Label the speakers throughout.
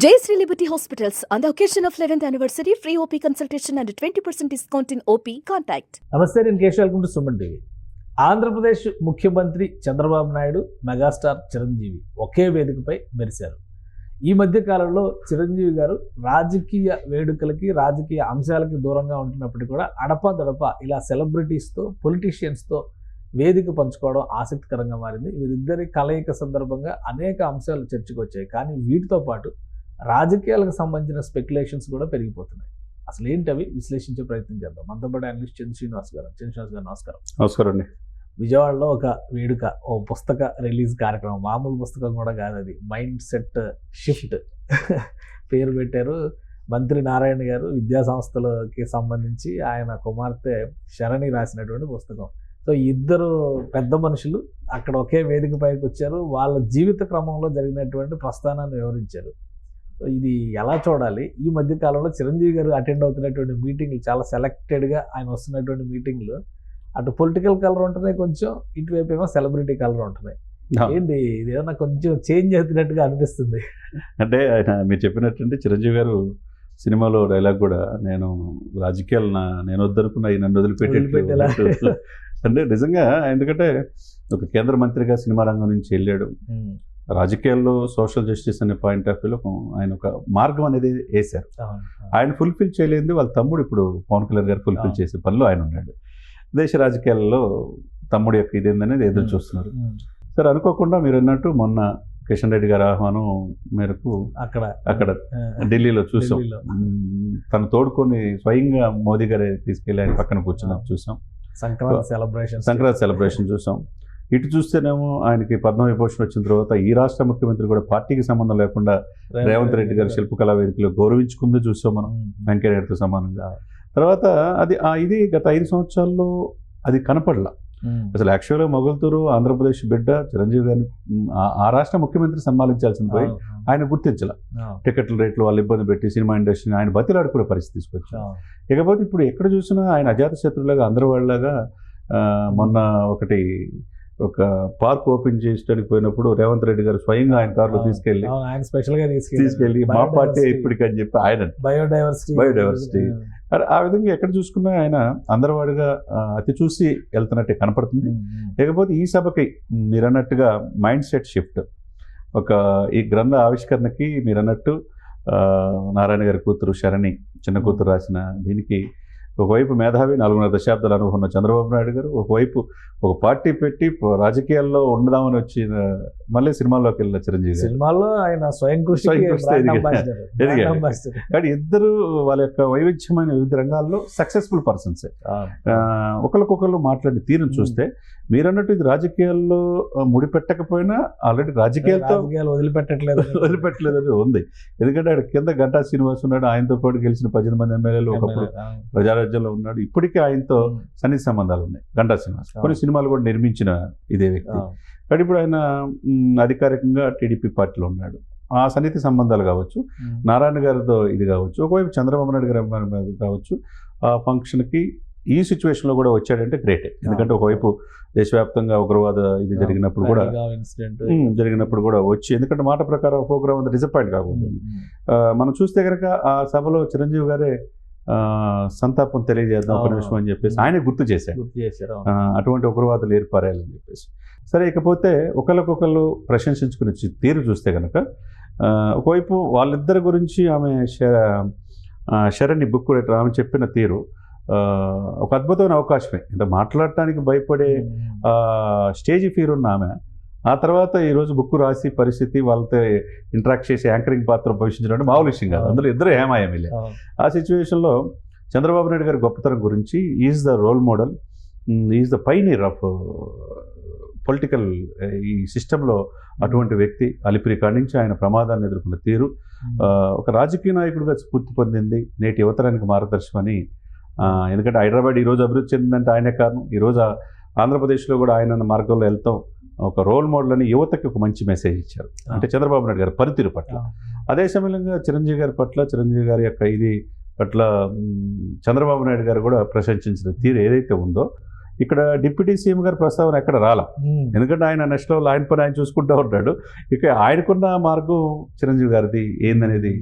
Speaker 1: Jayashree Liberty Hospitals, on the occasion of 11th anniversary, free OP consultation and 20% discount in OP. Contact.
Speaker 2: నమస్తే, నేను Keshav. Welcome to Suman TV. Andhra Pradesh ముఖ్యమంత్రి Chandrababu Naidu, megastar Chiranjeevi ఒకే వేదికపై మెరిశారు. ఈ మధ్య కాలంలో చిరంజీవి గారు రాజకీయ వేడుకలకి, రాజకీయ అంశాలకి దూరంగా ఉంటున్నప్పటికీ కూడా అడపాదడప ఇలా సెలబ్రిటీస్తో, పొలిటీషియన్స్తో వేదిక పంచుకోవడం ఆసక్తికరంగా మారింది. వీరిద్దరి కలయిక సందర్భంగా అనేక అంశాలు చర్చకు వచ్చాయి. కానీ వీటితో పాటు రాజకీయాలకు సంబంధించిన స్పెక్యులేషన్స్ కూడా పెరిగిపోతున్నాయి. అసలు ఏంటవి విశ్లేషించే ప్రయత్నం చేద్దాం. మనతో పాటు అనలిస్ట్ చంద్ర శ్రీనివాస్ గారు. నమస్కారం.
Speaker 3: నమస్కారం అండి.
Speaker 2: విజయవాడలో ఒక వేడుక, ఓ పుస్తక రిలీజ్ కార్యక్రమం, మామూలు పుస్తకం కూడా కాదు అది, మైండ్ సెట్ షిఫ్ట్ పేరు పెట్టారు. మంత్రి నారాయణ గారు విద్యా సంస్థలకి సంబంధించి ఆయన కుమార్తె శరణి రాసినటువంటి పుస్తకం. సో ఇద్దరు పెద్ద మనుషులు అక్కడ ఒకే వేదిక పైకి వచ్చారు. వాళ్ళ జీవిత క్రమంలో జరిగినటువంటి ప్రస్థానాన్ని వివరించారు. ఇది ఎలా చూడాలి? ఈ మధ్య కాలంలో చిరంజీవి గారు అటెండ్ అవుతున్నటువంటి మీటింగ్లు చాలా సెలెక్టెడ్గా ఆయన వస్తున్నటువంటి మీటింగ్లు, అటు పొలిటికల్ కలర్ ఉంటున్నాయి కొంచెం, ఇటువైపు ఏమో సెలబ్రిటీ కలర్ ఉంటున్నాయి. ఏంటి ఇది? ఏదన్నా కొంచెం చేంజ్ అవుతున్నట్టుగా అనిపిస్తుంది.
Speaker 3: అంటే ఆయన మీరు చెప్పినట్టు చిరంజీవి గారు సినిమాలో డైలాగ్ కూడా, నేను రాజకీయాలు నేను వద్దనుకున్నా ఈ నన్ను వదిలిపెట్టేలా అంటే నిజంగా. ఎందుకంటే ఒక కేంద్ర మంత్రిగా సినిమా రంగం నుంచి వెళ్ళాడు. రాజకీయాల్లో సోషల్ జస్టిస్ అనే పాయింట్ ఆఫ్ వ్యూలో ఆయన ఒక మార్గం అనేది వేశారు. ఆయన ఫుల్ఫిల్ చేయలేదు, వాళ్ళ తమ్ముడు ఇప్పుడు పవన్ కళ్యాణ్ గారు ఫుల్ఫిల్ చేసే పనిలో ఆయన ఉన్నాడు. దేశ రాజకీయాల్లో తమ్ముడు యొక్క ఇదేందనేది ఎదురు చూస్తున్నారు. సరే, అనుకోకుండా మీరు అన్నట్టు మొన్న కిషన్ రెడ్డి గారి ఆహ్వానం మేరకు అక్కడ ఢిల్లీలో చూసాం. తను తోడుకొని స్వయంగా మోదీ గారే తీసుకెళ్ళి ఆయన పక్కన కూర్చున్నాం, చూసాం. సంక్రాంతి సెలబ్రేషన్ చూసాం. ఇటు చూస్తేనేమో ఆయనకి పద్మవిభూషణ్ వచ్చిన తర్వాత ఈ రాష్ట్ర ముఖ్యమంత్రి కూడా పార్టీకి సంబంధం లేకుండా రేవంత్ రెడ్డి గారు శిల్పకళా వేదికలో గౌరవించుకుంది చూసాం మనం, వెంకయ్యనాయుడుతో సమానంగా. తర్వాత ఇది గత 5 సంవత్సరాల్లో అది కనపడలా. అసలు యాక్చువల్గా మొగల్తూరు ఆంధ్రప్రదేశ్ బిడ్డ చిరంజీవి గారిని ఆ రాష్ట్ర ముఖ్యమంత్రి సన్మానించాల్సింది పోయి ఆయన గుర్తించాల. టికెట్ల రేట్లు వాళ్ళు ఇబ్బంది పెట్టి సినిమా ఇండస్ట్రీని ఆయన బతిలాడుకునే పరిస్థితి తీసుకొచ్చారు. ఇకపోతే ఇప్పుడు ఎక్కడ చూసినా ఆయన అజాత శత్రువులాగా, అందరి వాళ్ళలాగా. మొన్న ఒక పార్క్ ఓపెన్ చేయడానికి పోయినప్పుడు రేవంత్ రెడ్డి గారు స్వయంగా ఆయన కారులో తీసుకెళ్ళి మా పార్టీ ఇప్పటికని చెప్పి ఆయన బయోడైవర్సిటీ ఆ విధంగా ఎక్కడ చూసుకున్నా ఆయన అందరివాడిగా అతి చూసి వెళ్తున్నట్టే కనపడుతుంది. లేకపోతే ఈ సభకి మీరన్నట్టుగా మైండ్ సెట్ షిఫ్ట్, ఈ గ్రంథ ఆవిష్కరణకి మీరన్నట్టు నారాయణ గారి కూతురు శరణి, చిన్న కూతురు రాసిన దీనికి ఒకవైపు మేధావి 4.5 దశాబ్దాల అనుభవం ఉన్న చంద్రబాబు నాయుడు గారు, ఒకవైపు ఒక పార్టీ పెట్టి రాజకీయాల్లో ఉండదామని వచ్చిన మళ్ళీ సినిమాల్లోకి వెళ్ళిన చిరంజీవి
Speaker 2: సినిమాల్లో ఆయన స్వయం కృషి
Speaker 3: కానీ ఇద్దరు వాళ్ళ యొక్క వైవిధ్యమైన వివిధ రంగాల్లో సక్సెస్ఫుల్ పర్సన్సే. ఒకరికొకరు మాట్లాడిన తీరును చూస్తే మీరన్నట్టు ఇది రాజకీయాల్లో ముడిపెట్టకపోయినా ఆల్రెడీ రాజకీయాలతో వదిలిపెట్టలేదని ఉంది. ఎందుకంటే ఆయన కింద గంటా శ్రీనివాస్ ఉన్నాడు, ఆయనతో పాటు గెలిచిన 18 మంది ఎమ్మెల్యేలు ఒకప్పుడు ప్రజారాజ్యంలో ఉన్నాడు. ఇప్పటికీ ఆయనతో సన్నిహిత సంబంధాలు ఉన్నాయి గంటా శ్రీనివాస్. కొన్ని సినిమాలు కూడా నిర్మించిన ఇదే వ్యక్తి. కానీ ఇప్పుడు ఆయన అధికారికంగా టీడీపీ పార్టీలో ఉన్నాడు. ఆ సన్నిహిత సంబంధాలు కావచ్చు, నారాయణ గారితో ఇది కావచ్చు, ఒకవైపు చంద్రబాబు నాయుడు గారి కావచ్చు, ఆ ఫంక్షన్కి ఈ సిచ్యువేషన్లో కూడా వచ్చాడంటే గ్రేటే. ఎందుకంటే ఒకవైపు దేశవ్యాప్తంగా ఉగ్రవాద ఇది జరిగినప్పుడు కూడా వచ్చి, ఎందుకంటే మాట ప్రకారం ప్రోగ్రామ్ అంతా డిసప్పాయింట్ కాకూడదు. మనం చూస్తే కనుక ఆ సభలో చిరంజీవి గారే సంతాపం తెలియజేద్దాం ఒక నిమిషం అని చెప్పేసి ఆయన గుర్తు చేశారు అటువంటి ఉగ్రవాదులు ఏర్పరాయాలని చెప్పేసి. సరే, ఇకపోతే ఒకరికొకరు ప్రశంసించుకునే తీరు చూస్తే కనుక ఒకవైపు వాళ్ళిద్దరి గురించి ఆమె శరణి బుక్ రైటర్ ఆమె చెప్పిన తీరు ఒక అద్భుతమైన అవకాశమే. అంటే మాట్లాడటానికి భయపడే స్టేజ్ ఫీర్ ఉన్న ఆమె ఆ తర్వాత ఈరోజు బుక్ రాసి పరిస్థితి వాళ్ళతో ఇంటరాక్ట్ చేసి యాంకరింగ్ పాత్ర పోషించడం అంటే మామూలు విషయం కాదు. అందులో ఇద్దరు ఏమాయమిలే. ఆ సిచ్యువేషన్లో చంద్రబాబు నాయుడు గారి గొప్పతనం గురించి, is the role model, is the pioneer of political ఈ సిస్టంలో అటువంటి వ్యక్తి. అలిపిరి కాడి నుంచి ఆయన ప్రమాదాన్ని ఎదుర్కొన్న తీరు ఒక రాజకీయ నాయకుడిగా స్ఫూర్తి పొందింది, నేటి యువతరానికి మార్గదర్శకమని. ఎందుకంటే హైదరాబాద్ ఈరోజు అభివృద్ధి చెందిందంటే ఆయనే కారణం. ఈరోజు ఆంధ్రప్రదేశ్లో కూడా ఆయన మార్గంలో వెళ్తాం ఒక రోల్ మోడల్ అని యువతకి ఒక మంచి మెసేజ్ ఇచ్చారు. అంటే చంద్రబాబు నాయుడు గారి పనితీరు పట్ల. అదే సమయంలో చిరంజీవి గారి పట్ల, చిరంజీవి గారి యొక్క ఇది పట్ల చంద్రబాబు నాయుడు గారు కూడా ప్రశంసించిన తీరు ఏదైతే ఉందో, ఇక్కడ డిప్యూటీ సీఎం గారి ప్రస్తావన ఎక్కడ రాలా. ఎందుకంటే ఆయన నెక్స్ట్ లెవెల్ ఆయన పని ఆయన చూసుకుంటూ ఉంటాడు. ఇక ఆయనకున్న మార్గం చిరంజీవి గారిది ఏందనేది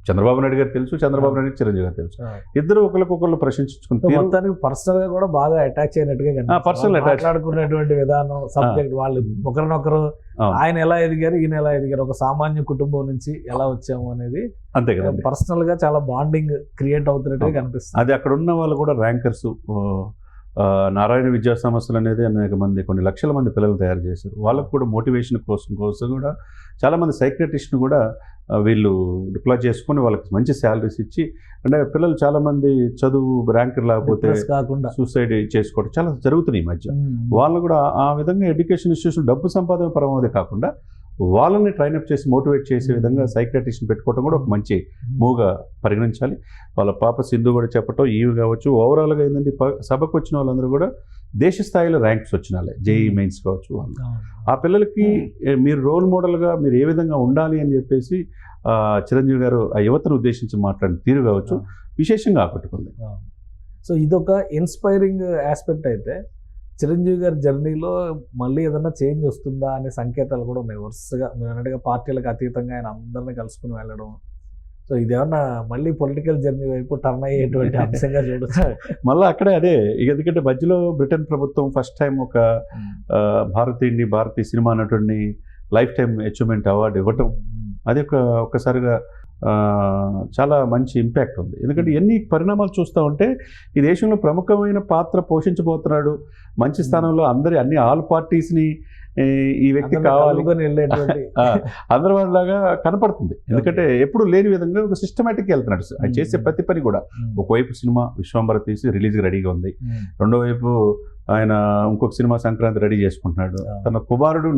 Speaker 3: చంద్రబాబు నాయుడు గారు తెలుసు, చంద్రబాబు నాయుడు చిరంజీవి గారు తెలుసు. ఇద్దరు ఒకరికొకరు ప్రశంసించుకుంటూ
Speaker 2: మొత్తానికి పర్సనల్ గా కూడా బాగా అటాచ్ అయినట్టుగా
Speaker 3: personal attach.
Speaker 2: మాట్లాడుకునేటువంటి విధానం, సబ్జెక్ట్, వాళ్ళు ఒకరినొకరు ఆయన ఎలా ఎదిగారు, ఈయన ఎలా ఎదిగారు, ఒక సామాన్య కుటుంబం నుంచి ఎలా వచ్చాము అనేది
Speaker 3: అంతే కదా.
Speaker 2: పర్సనల్ గా చాలా బాండింగ్ క్రియేట్ అవుతున్నట్టుగా కనిపిస్తుంది.
Speaker 3: అది అక్కడ ఉన్న వాళ్ళు కూడా ర్యాంకర్స్, నారాయణ విద్యా సంస్థలు అనేది అనేక మంది కొన్ని లక్షల మంది పిల్లలు తయారు చేశారు. వాళ్ళకు కూడా మోటివేషన్ కోసం కూడా చాలామంది సైక్రటిస్ట్ని కూడా వీళ్ళు డిప్లాయ్ చేసుకొని వాళ్ళకి మంచి శాలరీస్ ఇచ్చి, అంటే పిల్లలు చాలామంది చదువు ర్యాంకర్ లేకపోతే
Speaker 2: కాకుండా
Speaker 3: సూసైడ్ చేసుకోవడం చాలా జరుగుతున్నాయి ఈ మధ్య. వాళ్ళు కూడా ఆ విధంగా ఎడ్యుకేషన్ ఇన్స్టిట్యూషన్ డబ్బు సంపాదన పరమదే కాకుండా వాళ్ళని ట్రైనప్ చేసి మోటివేట్ చేసే విధంగా సైక్రటిస్ట్ని పెట్టుకోవడం కూడా ఒక మంచి మూవ్గా పరిగణించాలి. వాళ్ళ పాప సింధు కూడా చెప్పటం, ఈవి కావచ్చు, ఓవరాల్గా ఏంటంటే సభకు వచ్చిన వాళ్ళందరూ కూడా దేశ స్థాయిలో ర్యాంక్స్ వచ్చిన వాళ్ళే, జేఈ మెయిన్స్ కావచ్చు. వాళ్ళు ఆ పిల్లలకి మీరు రోల్ మోడల్గా మీరు ఏ విధంగా ఉండాలి అని చెప్పేసి చిరంజీవి గారు ఆ యువతను ఉద్దేశించి మాట్లాడిన తీరు కావచ్చు విశేషంగా ఆకట్టుకుంది.
Speaker 2: సో ఇదొక ఇన్స్పైరింగ్ ఆస్పెక్ట్ అయితే, చిరంజీవి గారి జర్నీలో మళ్ళీ ఏదైనా చేంజ్ వస్తుందా అనే సంకేతాలు కూడా ఉన్నాయి. వరుసగా మీరు అన్నట్టుగా పార్టీలకు అతీతంగా ఆయన అందరినీ కలుసుకుని వెళ్ళడం. సో ఇదేమన్నా మళ్ళీ పొలిటికల్ జర్నీ వైపు టర్న్ అయ్యేటువంటి అంశంగా చూడొచ్చు.
Speaker 3: మళ్ళీ అక్కడే అదే, ఎందుకంటే మధ్యలో బ్రిటన్ ప్రభుత్వం ఫస్ట్ టైం ఒక భారతీయ సినిమా నటుడిని లైఫ్ టైం అచీవ్మెంట్ అవార్డు ఇవ్వటం, అది ఒక్కసారిగా చాలా మంచి ఇంపాక్ట్ ఉంది. ఎందుకంటే ఎన్ని పరిణామాలు చూస్తూ ఉంటే ఈ దేశంలో ప్రముఖమైన పాత్ర పోషించబోతున్నాడు, మంచి స్థానంలో అన్ని ఆల్ పార్టీస్ని ఈ వ్యక్తి కావాలి అందరి వాళ్ళలాగా కనపడుతుంది. ఎందుకంటే ఎప్పుడు లేని విధంగా ఒక సిస్టమేటిక్ వెళ్తున్నాడు. ఆయన చేసే ప్రతి పని కూడా, ఒకవైపు సినిమా విశ్వంబర తీసి రిలీజ్కి రెడీగా ఉంది, రెండో వైపు ఆయన ఇంకొక సినిమా సంక్రాంతి రెడీ చేసుకుంటున్నాడు. తన కుమారుడు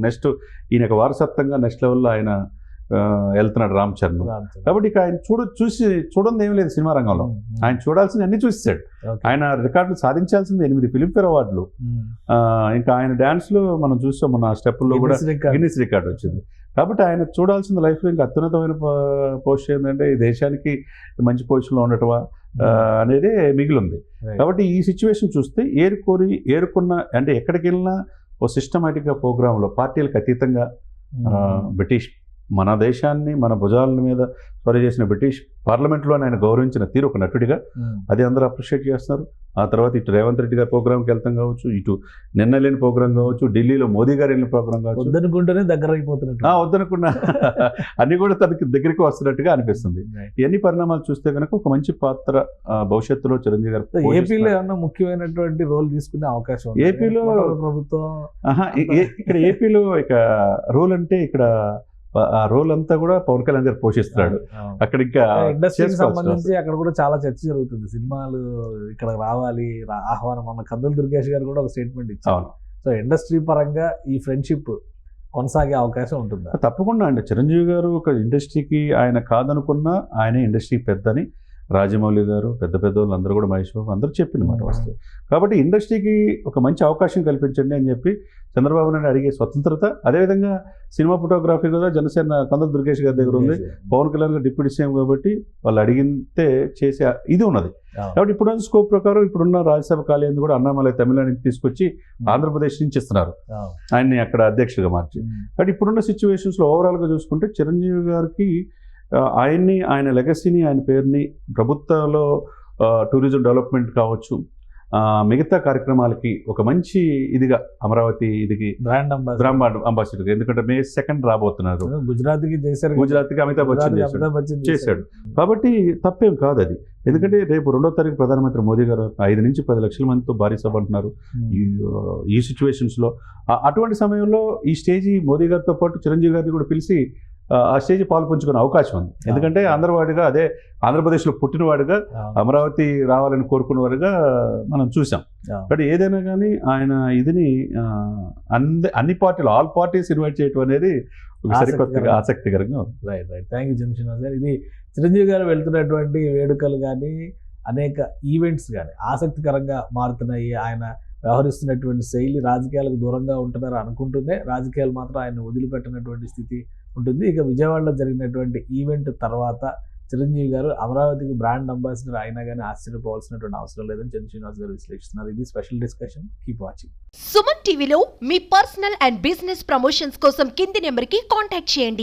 Speaker 3: నెక్స్ట్ ఈయన వారసత్వంగా నెక్స్ట్ లెవెల్లో ఆయన వెళ్తున్నాడు, రామ్ చరణ్. కాబట్టి ఇక ఆయన చూడండి ఏం లేదు సినిమా రంగంలో, ఆయన చూడాల్సింది అన్ని చూసాడు. ఆయన రికార్డులు సాధించాల్సింది 8 ఫిల్మ్ఫేర్ అవార్డులు. ఇంకా ఆయన డాన్స్లో మనం చూసాం, మన స్టెప్పుల్లో కూడా గిన్నిస్ రికార్డు వచ్చింది. కాబట్టి ఆయన చూడాల్సిన లైఫ్లో ఇంకా అత్యున్నతమైన పోస్ట్ ఏంటంటే ఈ దేశానికి మంచి పొజిషన్లో ఉండటమా అనేది మిగిలింది. కాబట్టి ఈ సిచ్యువేషన్ చూస్తే ఏరుకున్న అంటే ఎక్కడికి వెళ్ళినా ఓ సిస్టమేటిక్గా ప్రోగ్రాంలో పార్టీలకు అతీతంగా బ్రిటిష్ మన దేశాన్ని మన భుజాల మీద స్వరి చేసిన బ్రిటిష్ పార్లమెంట్లో ఆయన గౌరవించిన తీరు ఒక నటుడిగా అది అందరూ అప్రిషియేట్ చేస్తున్నారు. ఆ తర్వాత ఇటు రేవంత్ రెడ్డి గారి ప్రోగ్రామ్కి వెళ్తాం కావచ్చు, ఇటు నిన్న లేని ప్రోగ్రామ్ కావచ్చు, ఢిల్లీలో మోదీ గారు వెళ్ళిన ప్రోగ్రామ్ కావచ్చు,
Speaker 2: వద్దనుకుంటేనే దగ్గర అయిపోతున్నట్టు,
Speaker 3: వద్దనుకున్నా అన్ని కూడా తనకి దగ్గరికి వస్తున్నట్టుగా అనిపిస్తుంది. ఎన్ని పరిణామాలు చూస్తే కనుక ఒక మంచి పాత్ర భవిష్యత్తులో చిరంజీవి గారు
Speaker 2: ఏపీలో ఏమన్నా ముఖ్యమైనటువంటి రోల్ తీసుకునే అవకాశం
Speaker 3: ఏపీలో
Speaker 2: ప్రభుత్వం
Speaker 3: ఇక్కడ ఏపీలో ఇక రోల్ అంటే ఇక్కడ ఆ రోల్ అంతా కూడా పవన్ కళ్యాణ్ గారు పోషిస్తున్నాడు. అక్కడ ఇంకా
Speaker 2: ఇండస్ట్రీకి సంబంధించి అక్కడ కూడా చాలా చర్చ జరుగుతుంది. సినిమాలు ఇక్కడ రావాలి, ఆహ్వానం. మన కందుల దుర్గేష్ గారు కూడా ఒక స్టేట్మెంట్ ఇచ్చారు. సో ఇండస్ట్రీ పరంగా ఈ ఫ్రెండ్షిప్ కొనసాగే అవకాశం ఉంటుంది.
Speaker 3: తప్పకుండా అండి. చిరంజీవి గారు ఒక ఇండస్ట్రీకి ఆయన కాదనుకున్నా ఆయనే ఇండస్ట్రీ పెద్దని రాజమౌళి గారు, పెద్ద వాళ్ళు అందరూ కూడా, మహేష్ బాబు అందరూ చెప్పినమాట వస్తుంది. కాబట్టి ఇండస్ట్రీకి ఒక మంచి అవకాశం కల్పించండి అని చెప్పి చంద్రబాబు నాయుడు అడిగే స్వతంత్రత, అదేవిధంగా సినిమా ఫోటోగ్రఫీ కూడా జనసేన కందుల దుర్గేష్ గారి దగ్గర ఉంది, పవన్ కళ్యాణ్ గారు డిప్యూటీ సీఎం కాబట్టి వాళ్ళు అడిగితే చేసే ఇది ఉన్నది. కాబట్టి ఇప్పుడున్న స్కోప్ ప్రకారం ఇప్పుడున్న రాజ్యసభ ఖాళీ కూడా అన్నామలై తమిళనాడుకి తీసుకొచ్చి ఆంధ్రప్రదేశ్ నుంచి ఇస్తున్నారు, ఆయన్ని అక్కడ అధ్యక్షుడిగా మార్చి. కాబట్టి ఇప్పుడున్న సిచ్యువేషన్స్లో ఓవరాల్గా చూసుకుంటే చిరంజీవి గారికి ఆయన్ని, ఆయన లెగసీని, ఆయన పేరుని ప్రభుత్వంలో టూరిజం డెవలప్మెంట్ కావచ్చు, మిగతా కార్యక్రమాలకి ఒక మంచి ఇదిగా అమరావతి ఇదికి బ్రాండ్ అంబాసిడర్, ఎందుకంటే May 2 రాబోతున్నారు. గుజరాత్కి అమితాబ్ బచ్చన్ చేశాడు. కాబట్టి తప్పేం కాదు అది. ఎందుకంటే రేపు 2వ తారీఖు ప్రధానమంత్రి మోదీ గారు 5 నుంచి 10 లక్షల మందితో భారీ సభ అంటున్నారు. ఈ సిచ్యువేషన్స్లో అటువంటి సమయంలో ఈ స్టేజీ మోదీ గారితో పాటు చిరంజీవి గారిని కూడా పిలిచి ఆ స్టేజ్ పాలు పంచుకునే అవకాశం ఉంది. ఎందుకంటే అందరివాడిగా, అదే ఆంధ్రప్రదేశ్లో పుట్టినవాడుగా అమరావతి రావాలని కోరుకున్నవారుగా మనం చూసాం. బట్ ఏదైనా కానీ ఆయన ఇదిని అన్ని పార్టీలు, ఆల్ పార్టీస్ ఇన్వైట్ చేయడం అనేది సరికొత్తగా ఆసక్తికరంగా ఉంది.
Speaker 2: Right. Thank you Janasena sir. ఇది చిరంజీవి గారు వెళ్తున్నటువంటి వేడుకలు కానీ అనేక ఈవెంట్స్ కానీ ఆసక్తికరంగా మారుతున్నాయి. ఆయన వ్యవహరిస్తున్నటువంటి శైలి రాజకీయాలకు దూరంగా ఉంటున్నారు అనుకుంటూనే రాజకీయాలు మాత్రం ఆయన వదిలిపెట్టినటువంటి స్థితి ఉంటుంది. ఇక విజయవాడలో జరిగినటువంటి ఈవెంట్ తర్వాత చిరంజీవి గారు అమరావతికి బ్రాండ్ అంబాసిడర్ అయినా కానీ ఆశ్చర్యపోవాల్సినటువంటి అవసరం లేదని చంద్ర శ్రీనివాస్ గారు విశ్లేషిస్తున్నారు. ఇది special discussion. Keep watching.
Speaker 4: Suman టీవీలో మీ పర్సనల్ అండ్ బిజినెస్ ప్రమోషన్స్ కోసం కింది నెంబర్కి కాంటాక్ట్ చేయండి.